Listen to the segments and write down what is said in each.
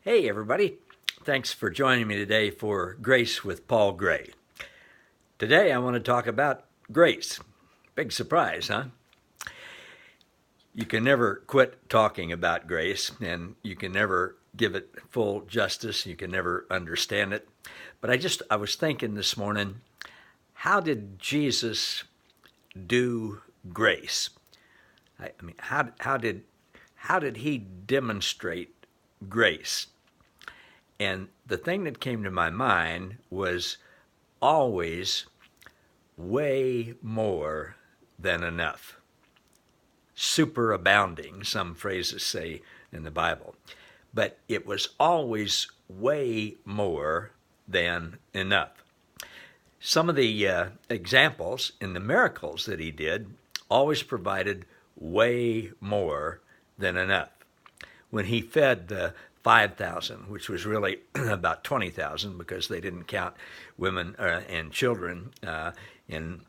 Hey, everybody. Thanks for joining me today for Grace with Paul Gray. Today, I want to talk about grace. Big surprise, huh? You can never quit talking about grace, and you can never give it full justice. You can never understand it. But I was thinking this morning, how did Jesus do grace? I mean, how did he demonstrate grace? And the thing that came to my mind was always way more than enough. Superabounding, some phrases say in the Bible. But it was always way more than enough. Some of the examples in the miracles that he did always provided way more than enough. When he fed the 5,000, which was really about 20,000 because they didn't count women and children in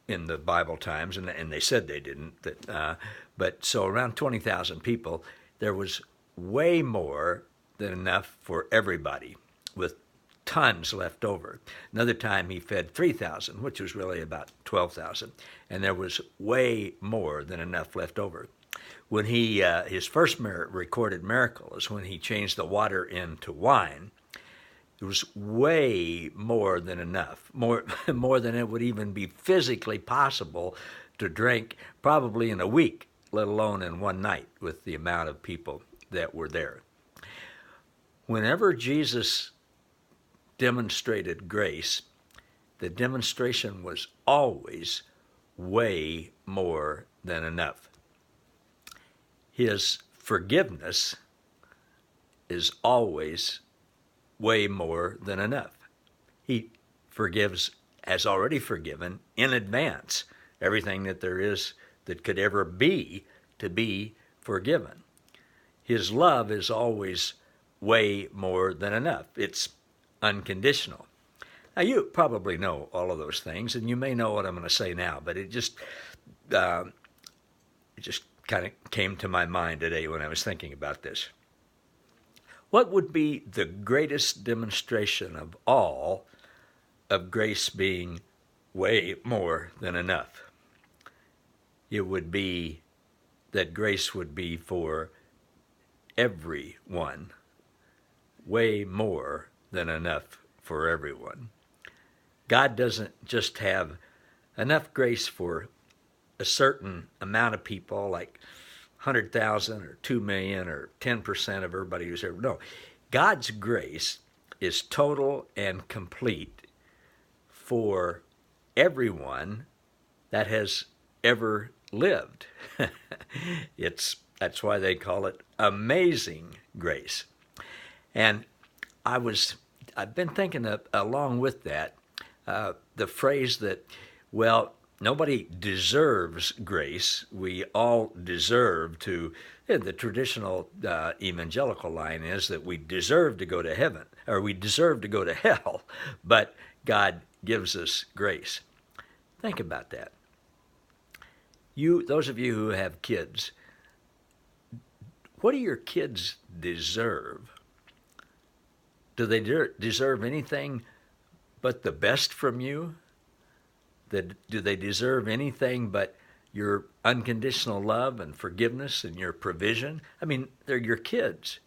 the Bible times, and they said they didn't. But so around 20,000 people, there was way more than enough for everybody, with tons left over. Another time he fed 3,000, which was really about 12,000, and there was way more than enough left over. When his first recorded miracle is when he changed the water into wine. It was way more than enough, more than it would even be physically possible to drink, probably in a week, let alone in one night, with the amount of people that were there. Whenever Jesus demonstrated grace, the demonstration was always way more than enough. His forgiveness is always way more than enough. He has already forgiven in advance everything that there is that could ever be to be forgiven. His love is always way more than enough. It's unconditional. Now, you probably know all of those things, and you may know what I'm going to say now, but it just kind of came to my mind today when I was thinking about this. What would be the greatest demonstration of all of grace being way more than enough? It would be that grace would be for everyone, way more than enough for everyone. God doesn't just have enough grace for a certain amount of people, like 100,000 or 2 million or 10% of everybody who's ever. No, God's grace is total and complete for everyone that has ever lived. That's why they call it amazing grace. And I've been thinking along with that, the phrase that, well, nobody deserves grace. We all deserve to. The traditional evangelical line is that we deserve to go to heaven, or we deserve to go to hell, but God gives us grace. Think about that. Those of you who have kids, what do your kids deserve? Do they deserve anything but the best from you? Do they deserve anything but your unconditional love and forgiveness and your provision? I mean, they're your kids.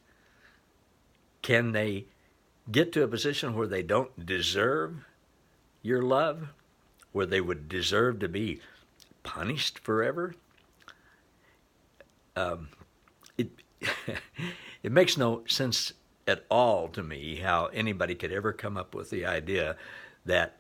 Can they get to a position where they don't deserve your love, where they would deserve to be punished forever? It it makes no sense at all to me how anybody could ever come up with the idea that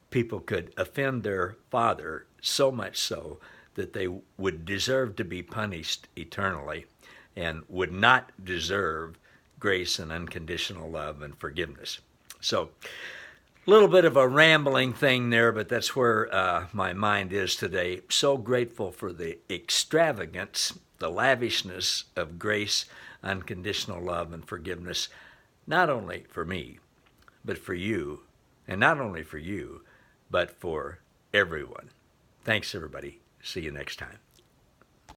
people could offend their father so much so that they would deserve to be punished eternally and would not deserve grace and unconditional love and forgiveness. So, a little bit of a rambling thing there, but that's where my mind is today. So grateful for the extravagance, the lavishness of grace, unconditional love, and forgiveness, not only for me, but for you, and not only for you, but for everyone. Thanks, everybody. See you next time.